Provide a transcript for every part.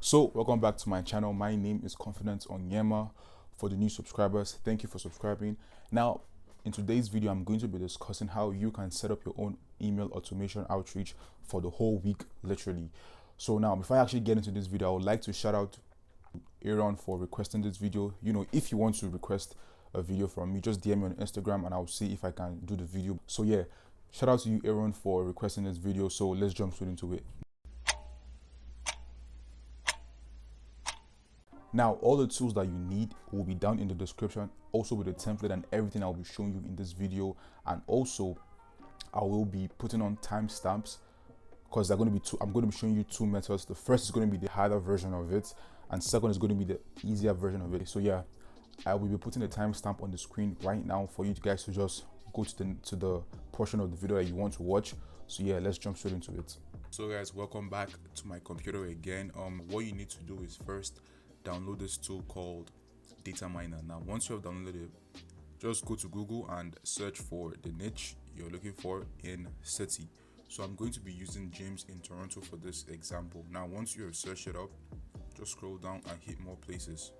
So welcome back to my channel. My name is Confident Onyema. For the new subscribers, thank you for subscribing. Now in today's video, I'm going to be discussing how you can set up your own email automation outreach for the whole week, literally. So now, before I actually get into this video, I would like to shout out Aaron for requesting this video. If you want to request a video from me, just DM me on Instagram and I'll see if I can do the video. So yeah, shout out to you, Aaron, for requesting this video. So let's jump straight into it. Now, all the tools that you need will be down in the description, also with the template and everything I'll be showing you in this video. And also, I will be putting on timestamps because I'm going to be showing you two methods. The first is going to be the harder version of it, and second is going to be the easier version of it. So yeah, I will be putting the timestamp on the screen right now for you guys to just go to the portion of the video that you want to watch. So yeah, let's jump straight into it. So guys, welcome back to my computer again. What you need to do is first download this tool called Data Miner. Now, once you have downloaded it, just go to Google and search for the niche you're looking for in city. So I'm going to be using James in Toronto for this example. Now, once you have searched it up, just scroll down and hit more places.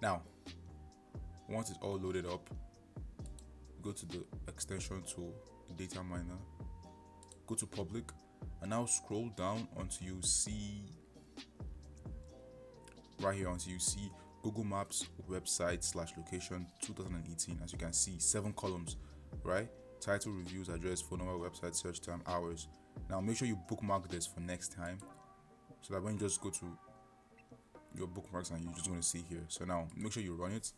Now, once it's all loaded up, go to the extension tool, Data Miner, go to public, and now scroll down until you see right here, until you see Google Maps website / location 2018. As you can see, 7 columns, right? Title, reviews, address, phone number, website, search time, hours. Now make sure you bookmark this for next time, so that when you just go to your bookmarks and you're just going to see here. So now make sure you run it.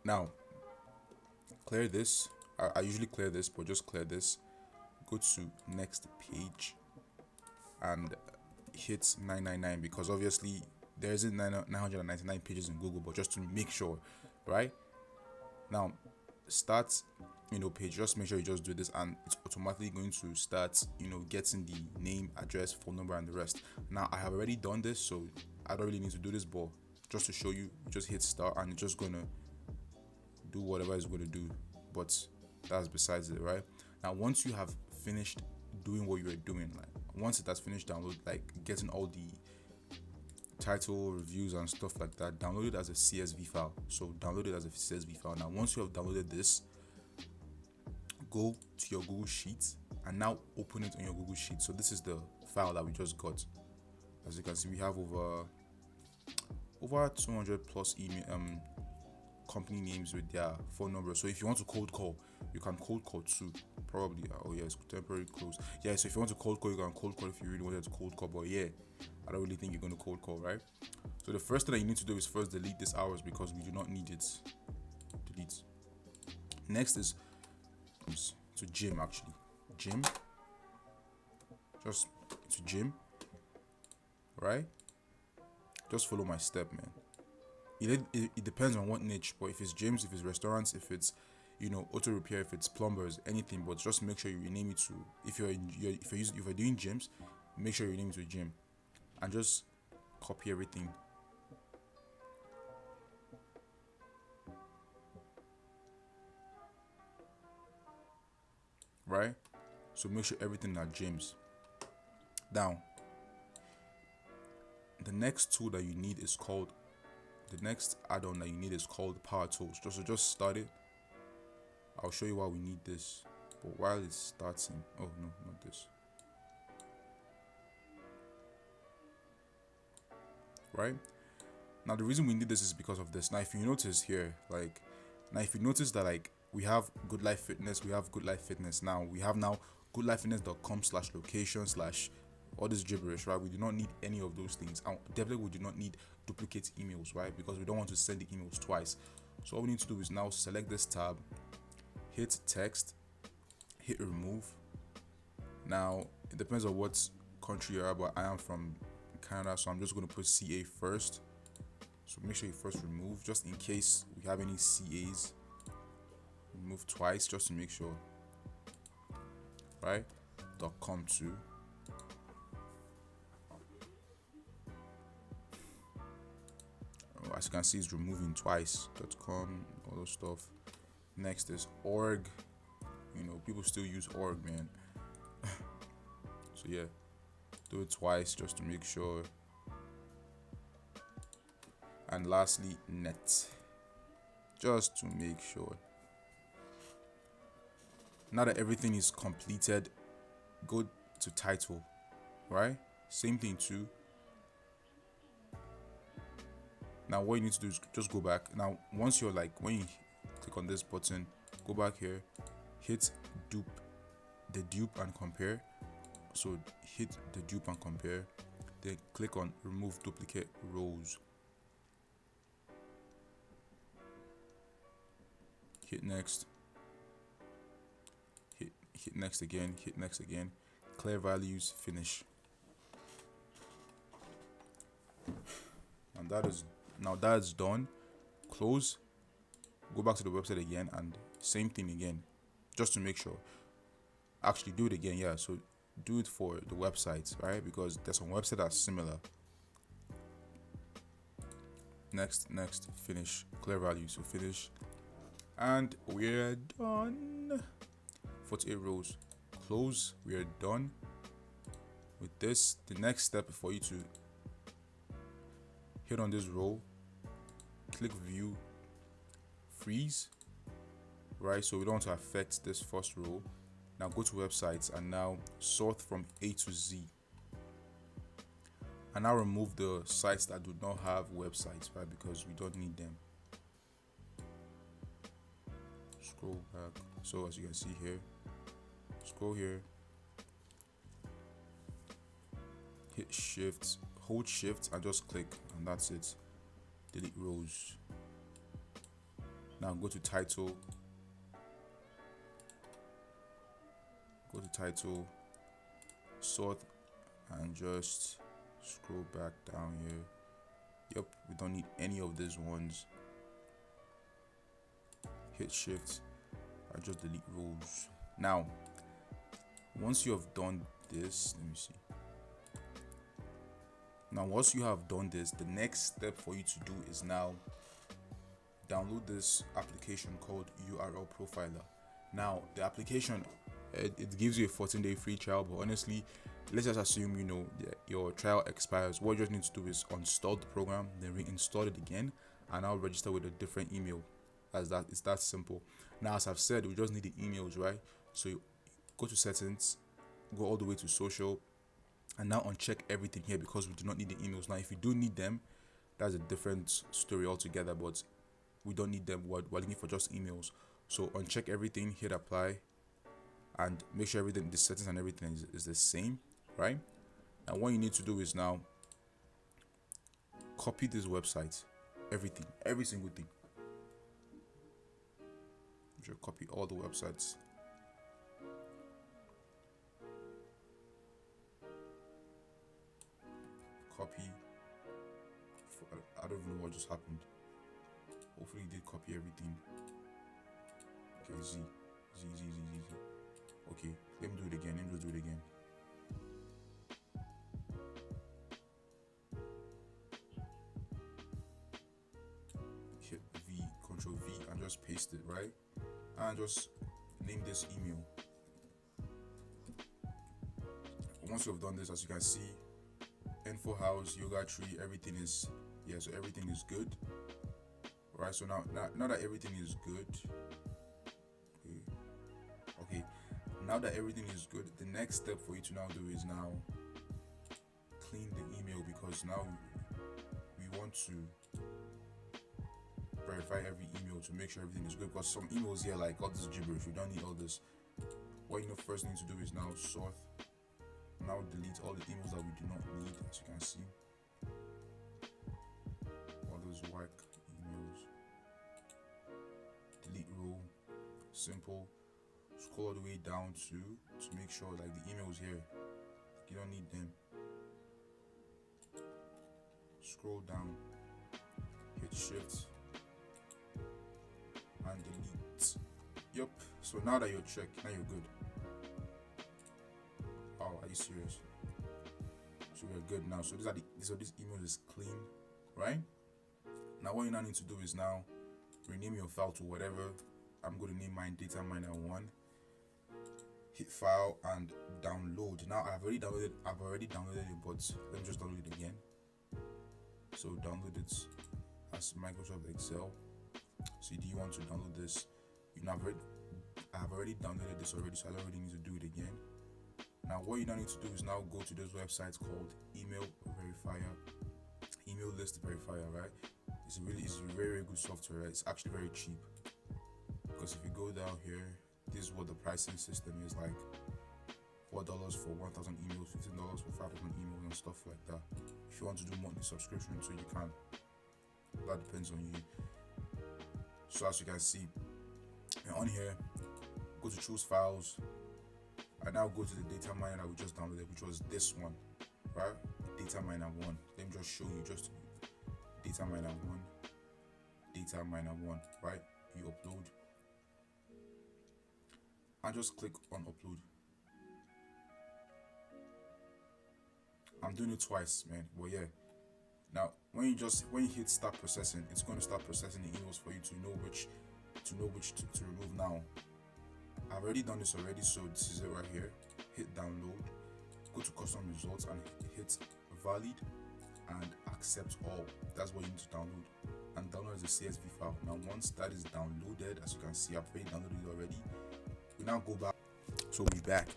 Now clear this. I usually clear this, but just clear this. Go to next page and hit 999, because obviously there isn't 999 pages in Google, but just to make sure, right? Now start page. Just make sure you just do this and it's automatically going to start getting the name, address, phone number and the rest. Now I have already done this, so I don't really need to do this, but just to show you, just hit start and it's just gonna do whatever it's going to do, but that's besides it, right? Now once you have finished doing what you are doing, like once it has finished getting all the title, reviews and stuff like that, download it as a CSV file. So download it as a CSV file. Now once you have downloaded this, go to your Google Sheets and now open it on your Google Sheet. So this is the file that we just got. As you can see, we have over 200 plus email company names with their phone number. So if you want to cold call, you can cold call too, probably. Oh yeah, it's temporary close. Yeah, so if you want to cold call, you can cold call if you really wanted to cold call, but yeah, I don't really think you're going to cold call, right? So the first thing that you need to do is first delete this hours, because we do not need it. Delete. Next is to gym, actually. Gym. Just to gym, right? Just follow my step, man. It depends on what niche, but if it's gyms, if it's restaurants, if it's auto repair, if it's plumbers, anything, but just make sure you rename it to, if you're doing gyms, make sure you rename it to gym and just copy everything. Right? So make sure everything are gyms. Now, the next tool that you need is called, the next add-on that you need is called Power Tools. Just start it. I'll show you why we need this, but while it's starting, oh no, not this. Right? Now the reason we need this is because of this. Now if you notice here, that we have Good Life Fitness, we have Good Life Fitness. Now we have goodlifefitness.com / location / all this gibberish, right? We do not need any of those things, and definitely we do not need duplicate emails, right? Because we don't want to send the emails twice. So all we need to do is now select this tab, hit text, hit remove. Now it depends on what country you are, but I am from Canada, so I'm just going to put CA first. So make sure you first remove, just in case we have any CAs. Remove twice just to make sure, right? .com too. As you can see, it's removing twice. .com, all those stuff. Next is org. People still use org, man. So yeah, Do it twice just to make sure. And lastly, net, just to make sure. Now that everything is completed, go to title, right? Same thing too. Now what you need to do is just go back. Now once you're like, when you click on this button, go back here, hit the dupe and compare. So hit the dupe and compare, then click on remove duplicate rows. Hit next. Hit next again, hit next again, clear values, finish. And now that's done. Close, go back to the website again, and same thing again, just to make sure. Actually do it again, yeah. So do it for the website, right? Because there's some website that's similar. Next, finish, clear value, so finish, and we're done. 48 rows. Close, we are done with this. The next step is for you to hit on this row, click view, freeze, right? So we don't want to affect this first row. Now go to websites and now sort from A to Z, and now remove the sites that do not have websites, right? Because we don't need them. Scroll back. So as you can see here, scroll here, hit shift, hold shift and just click, and that's it. Delete rows. Now go to title, sort, and just scroll back down here. Yep, we don't need any of these ones. Hit shift and just delete rows. Now once you have done this, let me see. Now once you have done this, the next step for you to do is now download this application called URL Profiler. Now the application, it gives you a 14-day free trial, but honestly, let's just assume your trial expires. What you just need to do is uninstall the program, then reinstall it again, and I'll register with a different email. It's that simple. Now as I've said, we just need the emails, right? So you go to settings, go all the way to social, and now uncheck everything here because we do not need the emails. Now if you do need them, that's a different story altogether, but we don't need them. We're looking for just emails. So uncheck everything, hit apply, and make sure everything, the settings and everything is the same, right? And what you need to do is now copy this website, everything, every single thing. You should copy all the websites. Copy. I don't even know what just happened. Hopefully you did copy everything. Okay, Z. Okay, let me do it again. Let me just do it again. Hit V, Control V, and just paste it, right? And just name this email. Once you've done this, as you can see, info house, yoga tree, everything is, so everything is good. Right, so now that everything is good, okay, now that everything is good, the next step for you to now do is now clean the email, because now we want to verify every email to make sure everything is good, because some emails here, like all this gibberish, we don't need all this. What you first need to do is now sort, now delete all the emails that we do not need, as you can see, all those whack emails. Delete row, simple. Scroll all the way down to make sure like the emails here, you don't need them. Scroll down, hit shift and delete. Yep, so now that you're checked, now you're good. Oh, are you serious? So we're good now. So this email is clean, right? Now what you now need to do is now rename your file to whatever. I'm going to name mine data miner 1. hit file and download. Now I've already downloaded it, but let me just download it again. So download it as Microsoft Excel. So do you want to download this? I've already downloaded this already, so I don't really need to do it again. Now what you now need to do is now go to those websites called email list verifier, right? It's very, very good software, right? It's actually very cheap, because if you go down here, this is what the pricing system is like. $4 for 1,000 emails, $15 for 5,000 emails and stuff like that. If you want to do monthly subscription, so you can. That depends on you. So as you can see, on here, go to choose files. I now go to the data miner that we just downloaded, which was this one, right? Data miner 1. Let me just show you just data miner 1, right? You upload and just click on upload. I'm doing it twice, man, but yeah. Now when you hit start processing, it's going to start processing the emails for you to know which to remove. Now I've already done this already, so this is it right here. Hit download, go to custom results and hit valid and accept all. That's what you need to download, and download as a CSV file. Now once that is downloaded, as you can see, I've already downloaded it already. We now go back. So we're back.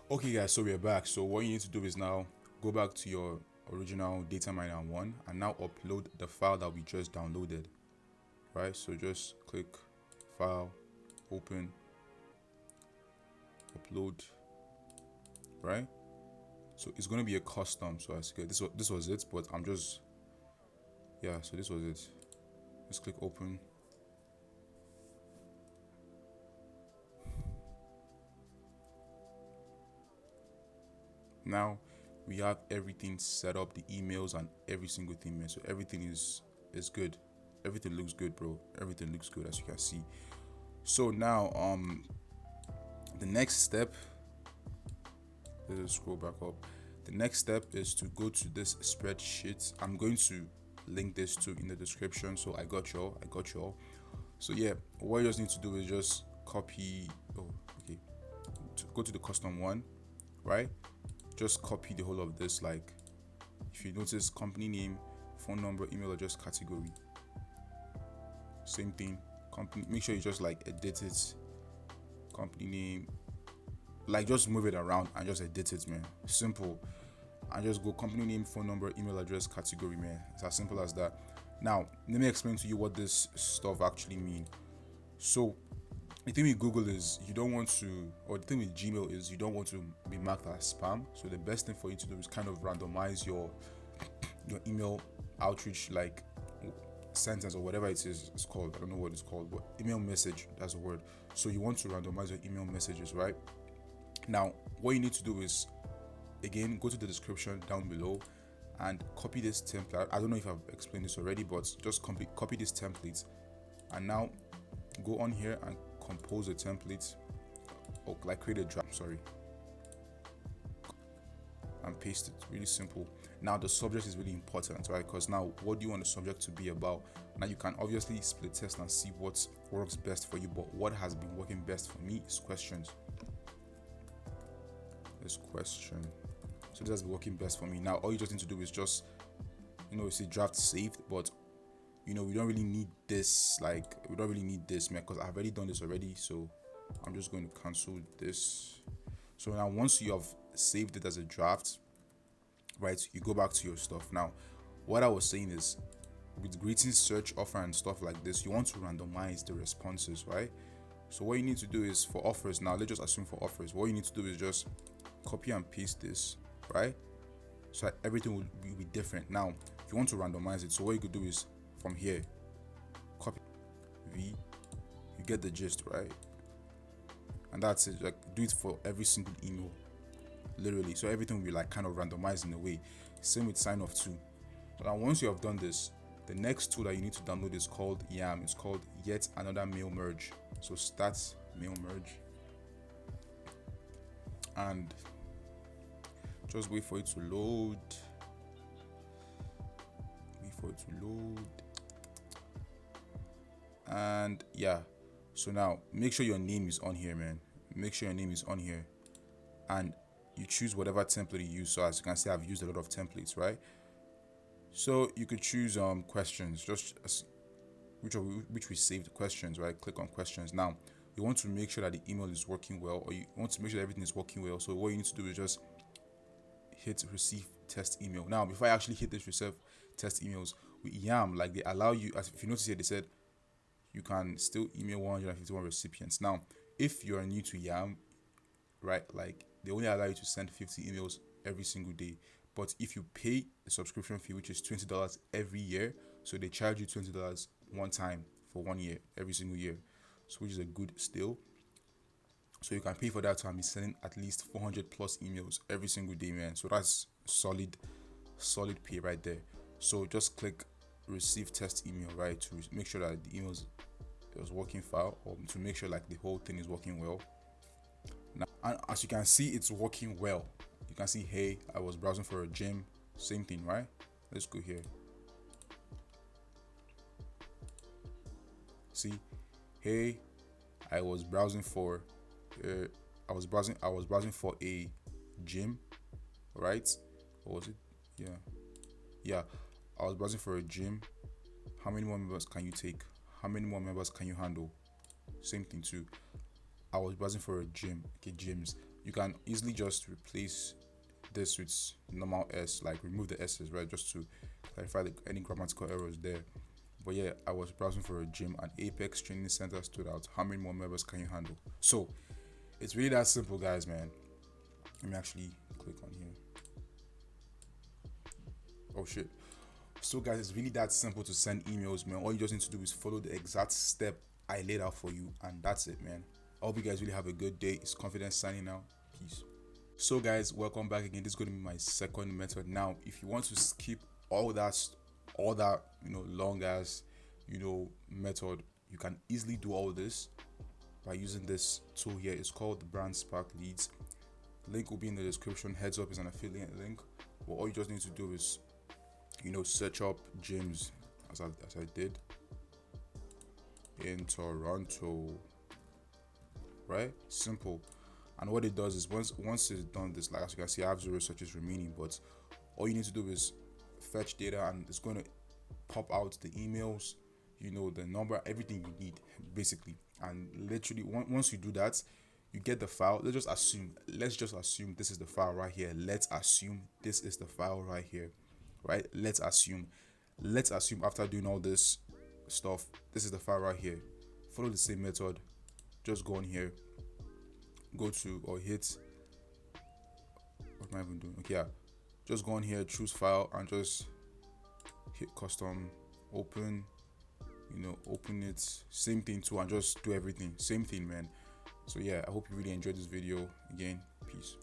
Okay guys, so we're back. So what you need to do is now go back to your original data miner 1 and now upload the file that we just downloaded, right? So just click file, open, upload, right? So it's going to be a custom. So as you get, this was it, but I'm just, yeah, so this was it. Just click open. Now we have everything set up, the emails and every single thing, man. So everything is good. Everything looks good, bro. Everything looks good, as you can see. So now the next step, let's scroll back up. The next step is to go to this spreadsheet. I'm going to link this to in the description. So I got y'all. So yeah, what you just need to do is just copy. Go to the custom one, right? Just copy the whole of this. Like if you notice, company name, phone number, email address, category, same thing. Company, make sure you just like edit it. Company name, like just move it around and just edit it, man. Simple. And just go company name, phone number, email address, category, man. It's as simple as that. Now let me explain to you what this stuff actually mean. So the thing with Google is you don't want to, or the thing with Gmail is you don't want to be marked as spam. So the best thing for you to do is kind of randomize your email outreach, like sentence or whatever it is it's called. I don't know what it's called, but email message, that's the word. So you want to randomize your email messages, right? Now what you need to do is, again, go to the description down below and copy this template. I don't know if I've explained this already, but just copy this template and now go on here and compose a template, or like create a draft, and paste it. Really simple. Now the subject is really important, right? Because now what do you want the subject to be about? Now you can obviously split test and see what works best for you, but what has been working best for me is questions. This question. So this has been working best for me. Now all you just need to do is just, it's a draft saved, but we don't really need this, man, because I've already done this already. So I'm just going to cancel this. So now once you have saved it as a draft, right, you go back to your stuff. Now what I was saying is, with greetings, search, offer and stuff like this, you want to randomize the responses, right? So what you need to do is, for offers, now let's just assume for offers, what you need to do is just copy and paste this, right? So that everything will be different. Now if you want to randomize it, so what you could do is, from here, copy V, you get the gist, right? And that's it. Like, do it for every single email, literally. So everything will be like kind of randomized in a way. Same with sign off too. Now once you have done this, the next tool that you need to download is called YAMM. It's called Yet Another Mail Merge. So start mail merge and just wait for it to load. And yeah, so now make sure your name is on here, man. make sure your name is on here, and you choose whatever template you use. So as you can see, I've used a lot of templates, right? So you could choose questions, just as which we saved questions, right? Click on questions. Now you want to make sure that the email is working well, or you want to make sure that everything is working well. So what you need to do is just hit receive test email. Now before I actually hit this receive test emails with YAMM, like they allow you, as if you notice here, they said you can still email 151 recipients. Now if you're new to YAMM, right, like they only allow you to send 50 emails every single day. But if you pay the subscription fee, which is $20 every year, so they charge you $20 one time for 1 year, every single year, so which is a good steal. So you can pay for that to be sending at least 400 plus emails every single day, man. So that's solid pay right there. So just click receive test email, right, to make sure that the emails is working file, or to make sure like the whole thing is working well. Now, and as you can see, it's working well. You can see, hey, I was browsing for a gym, same thing, right? Let's go here. See, hey, I was browsing for I was browsing for a gym, right? Or was it? Yeah, I was browsing for a gym. How many more members can you take? How many more members can you handle? Same thing too. I was browsing for a gym. Okay, gyms. You can easily just replace this with normal S, like remove the S's, right, just to clarify any grammatical errors there. But yeah, I was browsing for a gym, and Apex Training Center stood out. How many more members can you handle? So it's really that simple, guys, man. Let me actually click on here. Oh shit. So guys, it's really that simple to send emails, man. All you just need to do is follow the exact step I laid out for you, and that's it, man. I hope you guys really have a good day. It's Confidence signing out. Peace. So guys, welcome back again. This is going to be my second method. Now if you want to skip all that long ass method, you can easily do all this by using this tool here. It's called the Brand Spark Leads. Link will be in the description. Heads up, is an affiliate link. But all you just need to do is search up gyms as I did in Toronto, right? Simple. And what it does is once it's done this, like as you can see, I have 0 searches remaining, but all you need to do is fetch data, and it's going to pop out the emails, the number, everything you need basically. And literally once you do that, you get the file. Let's just assume this is the file right here. Let's assume this is the file right here, right? Let's assume after doing all this stuff, this is the file right here. Follow the same method. Just go on here, go to, or hit, what am I even doing? Okay, yeah, just go on here, choose file, and just hit custom, open it, same thing too, and just do everything, same thing, man. So yeah, I hope you really enjoyed this video. Again, peace.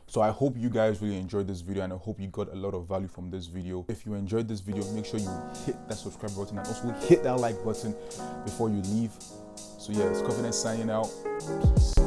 So I hope you guys really enjoyed this video, and I hope you got a lot of value from this video. If you enjoyed this video, make sure you hit that subscribe button, and also hit that like button before you leave. So yeah, it's Confidence signing out. Peace.